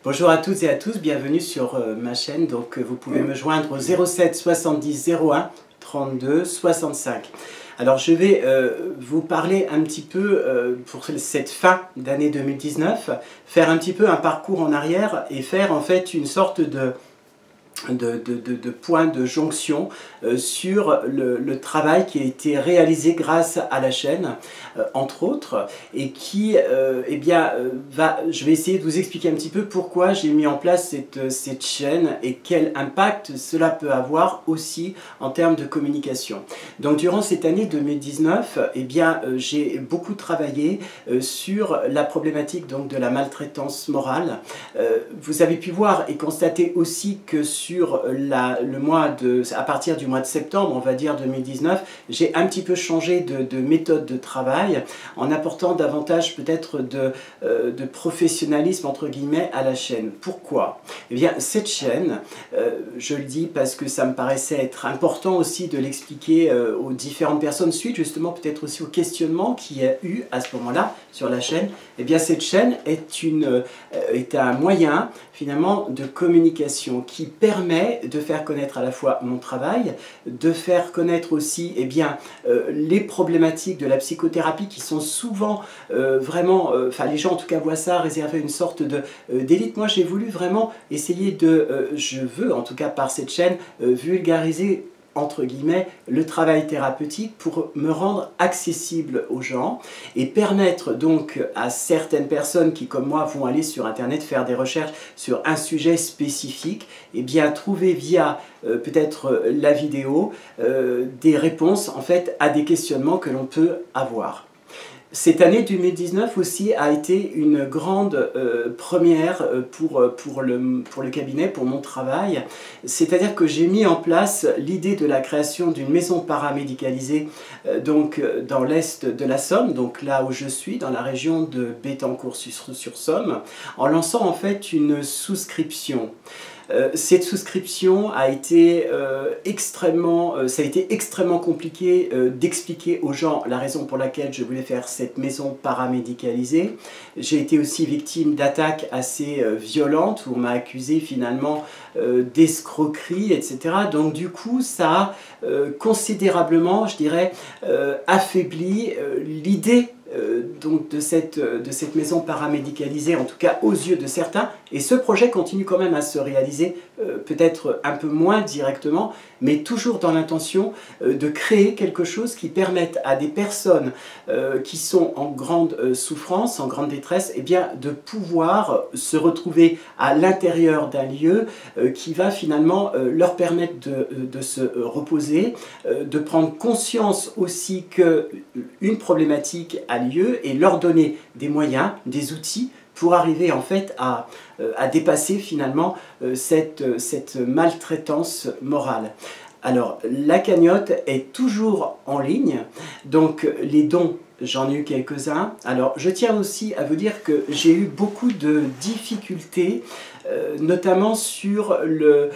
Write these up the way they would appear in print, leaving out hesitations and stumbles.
Bonjour à toutes et à tous, bienvenue sur ma chaîne. Donc vous pouvez me joindre au 07 70 01 32 65. Alors je vais vous parler un petit peu pour cette fin d'année 2019, faire un petit peu un parcours en arrière et faire en fait une sorte de point de jonction sur le travail qui a été réalisé grâce à la chaîne, entre autres, et qui, je vais essayer de vous expliquer un petit peu pourquoi j'ai mis en place cette chaîne et quel impact cela peut avoir aussi en termes de communication. Donc durant cette année 2019, j'ai beaucoup travaillé sur la problématique donc, de la maltraitance morale. Vous avez pu voir et constater aussi que sur à partir du mois de septembre, on va dire 2019, j'ai un petit peu changé de méthode de travail en apportant davantage peut-être de professionnalisme entre guillemets à la chaîne. Pourquoi? Eh bien cette chaîne, je le dis parce que ça me paraissait être important aussi de l'expliquer aux différentes personnes suite justement peut-être aussi au questionnement qu'il y a eu à ce moment-là sur la chaîne. Eh bien cette chaîne est un moyen finalement de communication qui permet de faire connaître à la fois mon travail, de faire connaître aussi les problématiques de la psychothérapie qui sont souvent les gens en tout cas voient ça réservé à une sorte d'élite. Moi j'ai voulu vraiment essayer je veux en tout cas par cette chaîne vulgariser entre guillemets, le travail thérapeutique pour me rendre accessible aux gens et permettre donc à certaines personnes qui, comme moi, vont aller sur Internet faire des recherches sur un sujet spécifique, et bien trouver via peut-être la vidéo des réponses en fait à des questionnements que l'on peut avoir. Cette année 2019 aussi a été une grande première pour le cabinet, pour mon travail. C'est-à-dire que j'ai mis en place l'idée de la création d'une maison paramédicalisée dans l'est de la Somme, donc là où je suis, dans la région de Bettencourt-sur-Somme, en lançant en fait une souscription. Cette souscription a été extrêmement compliqué d'expliquer aux gens la raison pour laquelle je voulais faire cette maison paramédicalisée. J'ai été aussi victime d'attaques assez violentes où on m'a accusé finalement d'escroquerie, etc. Donc du coup ça a considérablement, je dirais, affaibli l'idée de cette maison paramédicalisée, en tout cas aux yeux de certains, et ce projet continue quand même à se réaliser, peut-être un peu moins directement, mais toujours dans l'intention de créer quelque chose qui permette à des personnes qui sont en grande souffrance, en grande détresse, de pouvoir se retrouver à l'intérieur d'un lieu qui va finalement leur permettre de se reposer, de prendre conscience aussi qu'une problématique a lieu et leur donner des moyens, des outils pour arriver en fait à dépasser finalement cette maltraitance morale. Alors la cagnotte est toujours en ligne, donc les dons, j'en ai eu quelques-uns. Alors je tiens aussi à vous dire que j'ai eu beaucoup de difficultés, notamment sur le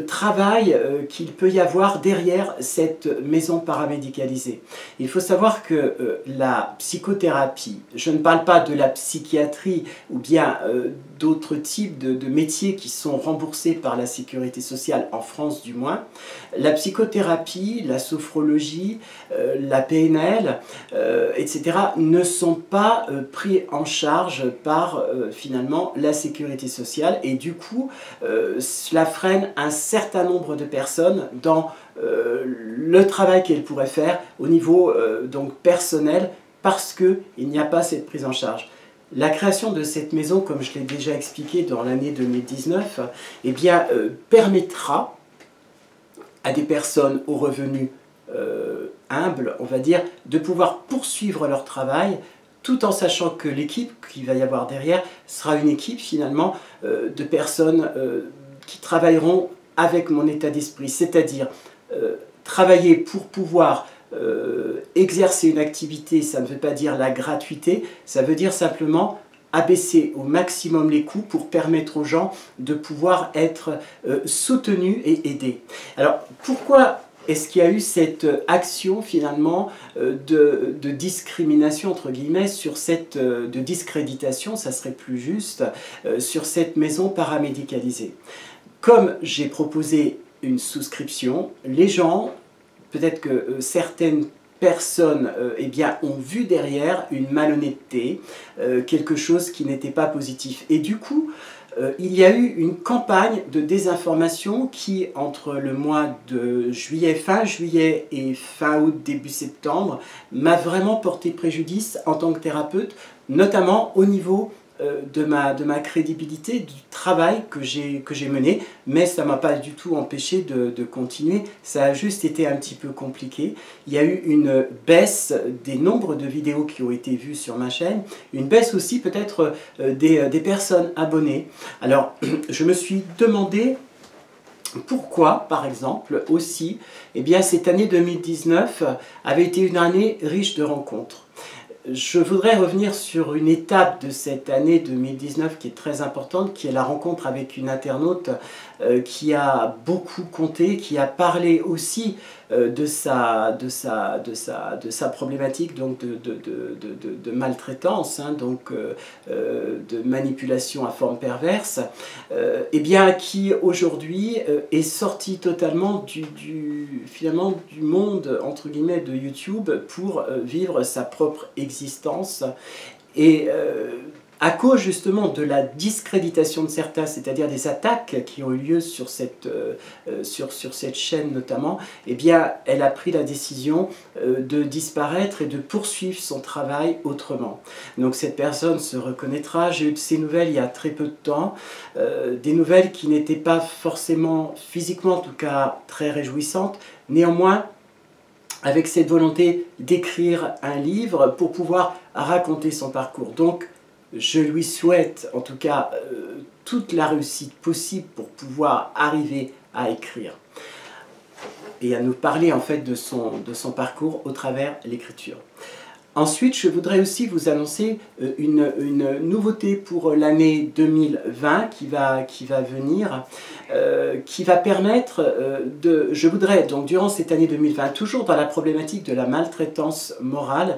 travail qu'il peut y avoir derrière cette maison paramédicalisée. Il faut savoir que la psychothérapie, je ne parle pas de la psychiatrie ou bien d'autres types de métiers qui sont remboursés par la sécurité sociale, en France du moins, la psychothérapie, la sophrologie, la PNL, etc. ne sont pas pris en charge par finalement la sécurité sociale et du coup cela freine un certain nombre de personnes dans le travail qu'elles pourraient faire au niveau donc personnel parce qu'il n'y a pas cette prise en charge. La création de cette maison, comme je l'ai déjà expliqué dans l'année 2019, permettra à des personnes aux revenus humbles, on va dire, de pouvoir poursuivre leur travail tout en sachant que l'équipe qu'il va y avoir derrière sera une équipe finalement de personnes qui travailleront avec mon état d'esprit, c'est-à-dire travailler pour pouvoir exercer une activité, ça ne veut pas dire la gratuité, ça veut dire simplement abaisser au maximum les coûts pour permettre aux gens de pouvoir être soutenus et aidés. Alors pourquoi est-ce qu'il y a eu cette action finalement de discrimination entre guillemets sur cette de discréditation, ça serait plus juste, sur cette maison paramédicalisée. Comme j'ai proposé une souscription, les gens, peut-être que certaines personnes eh bien, ont vu derrière une malhonnêteté, quelque chose qui n'était pas positif. Et du coup, il y a eu une campagne de désinformation qui, entre le mois de juillet, fin juillet et fin août, début septembre, m'a vraiment porté préjudice en tant que thérapeute, notamment au niveau de ma crédibilité, du travail que j'ai mené, mais ça ne m'a pas du tout empêché de continuer, ça a juste été un petit peu compliqué. Il y a eu une baisse des nombres de vidéos qui ont été vues sur ma chaîne, une baisse aussi peut-être des personnes abonnées. Alors, je me suis demandé pourquoi, par exemple, aussi, eh bien, cette année 2019 avait été une année riche de rencontres. Je voudrais revenir sur une étape de cette année 2019 qui est très importante, qui est la rencontre avec une internaute qui a beaucoup compté, qui a parlé aussi de sa problématique donc de maltraitance, hein, donc de manipulation à forme perverse, et bien qui aujourd'hui est sortie totalement finalement du monde entre guillemets de YouTube pour vivre sa propre existence. Et à cause justement de la discréditation de certains, c'est-à-dire des attaques qui ont eu lieu sur cette chaîne notamment, eh bien, elle a pris la décision de disparaître et de poursuivre son travail autrement. Donc cette personne se reconnaîtra. J'ai eu de ces nouvelles il y a très peu de temps, des nouvelles qui n'étaient pas forcément physiquement, en tout cas très réjouissantes, néanmoins avec cette volonté d'écrire un livre pour pouvoir raconter son parcours. Donc, je lui souhaite en tout cas toute la réussite possible pour pouvoir arriver à écrire et à nous parler en fait de son parcours au travers l'écriture. Ensuite, je voudrais aussi vous annoncer une nouveauté pour l'année 2020 qui va venir, qui va permettre je voudrais donc durant cette année 2020, toujours dans la problématique de la maltraitance morale,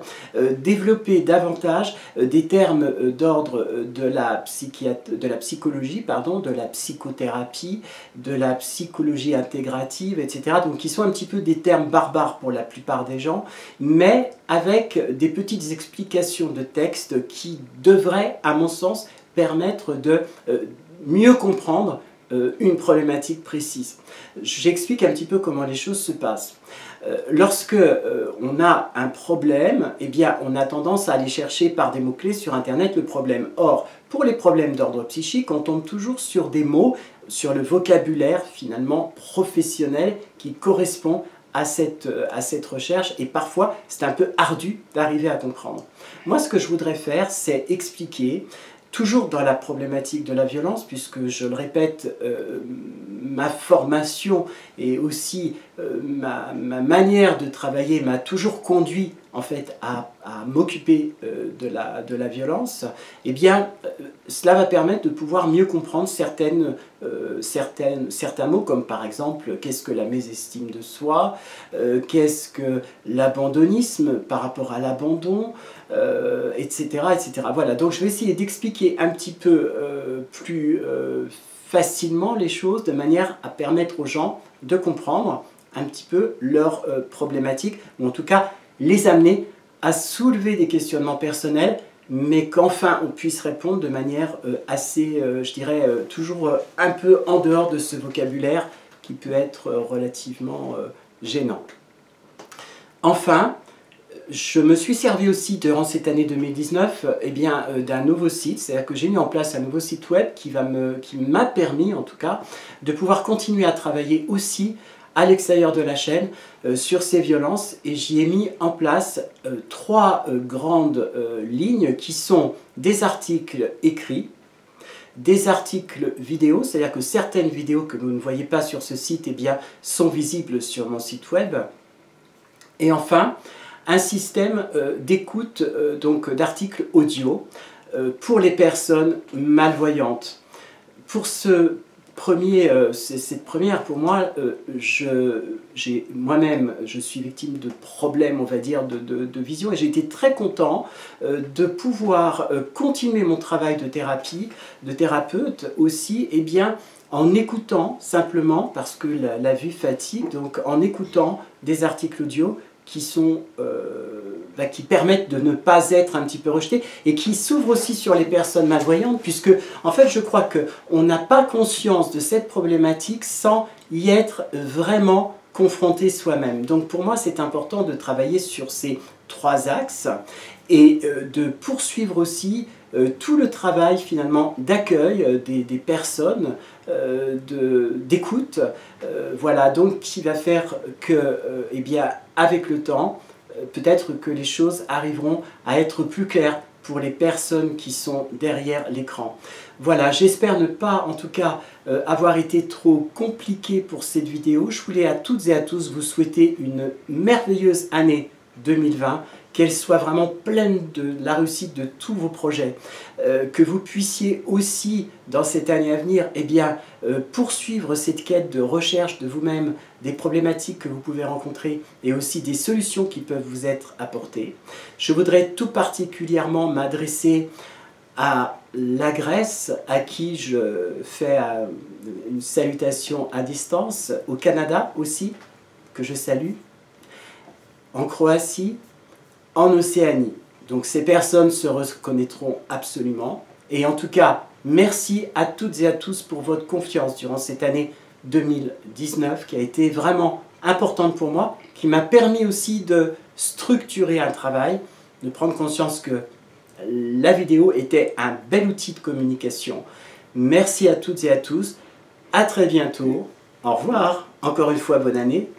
développer davantage des termes d'ordre de la psychologie, pardon, de la psychothérapie, de la psychologie intégrative, etc. Donc qui sont un petit peu des termes barbares pour la plupart des gens, mais avec des petites explications de texte qui devraient, à mon sens, permettre de mieux comprendre une problématique précise. J'explique un petit peu comment les choses se passent. Lorsque on a un problème, eh bien, on a tendance à aller chercher par des mots-clés sur Internet le problème. Or, pour les problèmes d'ordre psychique, on tombe toujours sur des mots, sur le vocabulaire finalement professionnel qui correspond à cette recherche, et parfois c'est un peu ardu d'arriver à comprendre. Moi, ce que je voudrais faire, c'est expliquer, toujours dans la problématique de la violence, puisque je le répète, ma formation et aussi ma manière de travailler m'a toujours conduit en fait à m'occuper de la violence, eh bien cela va permettre de pouvoir mieux comprendre certains mots, comme par exemple qu'est-ce que la mésestime de soi, qu'est-ce que l'abandonnisme par rapport à l'abandon, etc., etc. Voilà, donc je vais essayer d'expliquer un petit peu plus facilement les choses de manière à permettre aux gens de comprendre un petit peu leurs problématiques, ou en tout cas les amener à soulever des questionnements personnels, mais qu'enfin on puisse répondre de manière assez, je dirais, toujours un peu en dehors de ce vocabulaire qui peut être relativement gênant. Enfin, je me suis servi aussi durant cette année 2019 eh bien, d'un nouveau site, c'est-à-dire que j'ai mis en place un nouveau site web qui m'a permis en tout cas de pouvoir continuer à travailler aussi à l'extérieur de la chaîne sur ces violences, et j'y ai mis en place trois grandes lignes qui sont des articles écrits, des articles vidéo, c'est-à-dire que certaines vidéos que vous ne voyez pas sur ce site eh bien, sont visibles sur mon site web, et enfin un système d'écoute donc d'articles audio pour les personnes malvoyantes. Pour ce cette première, pour moi, moi-même, je suis victime de problèmes, on va dire, de vision, et j'ai été très content de pouvoir continuer mon travail de thérapie, de thérapeute aussi, et bien, en écoutant simplement, parce que la vue fatigue, donc en écoutant des articles audio qui sont qui permettent de ne pas être un petit peu rejetés et qui s'ouvrent aussi sur les personnes malvoyantes, puisque en fait je crois qu'on n'a pas conscience de cette problématique sans y être vraiment confronté soi-même. Donc pour moi c'est important de travailler sur ces 3 axes et de poursuivre aussi tout le travail finalement d'accueil des personnes, d'écoute, voilà, donc qui va faire que, eh bien, avec le temps, peut-être que les choses arriveront à être plus claires pour les personnes qui sont derrière l'écran. Voilà, j'espère ne pas en tout cas avoir été trop compliqué pour cette vidéo. Je voulais à toutes et à tous vous souhaiter une merveilleuse année 2020, qu'elle soit vraiment pleine de la réussite de tous vos projets, que vous puissiez aussi, dans cette année à venir, eh bien, poursuivre cette quête de recherche de vous-même, des problématiques que vous pouvez rencontrer et aussi des solutions qui peuvent vous être apportées. Je voudrais tout particulièrement m'adresser à la Grèce, à qui je fais une salutation à distance, au Canada aussi, que je salue, en Croatie, en Océanie. Donc ces personnes se reconnaîtront absolument. Et en tout cas, merci à toutes et à tous pour votre confiance durant cette année 2019 qui a été vraiment importante pour moi, qui m'a permis aussi de structurer un travail, de prendre conscience que la vidéo était un bel outil de communication. Merci à toutes et à tous. À très bientôt. Au revoir. Encore une fois, bonne année.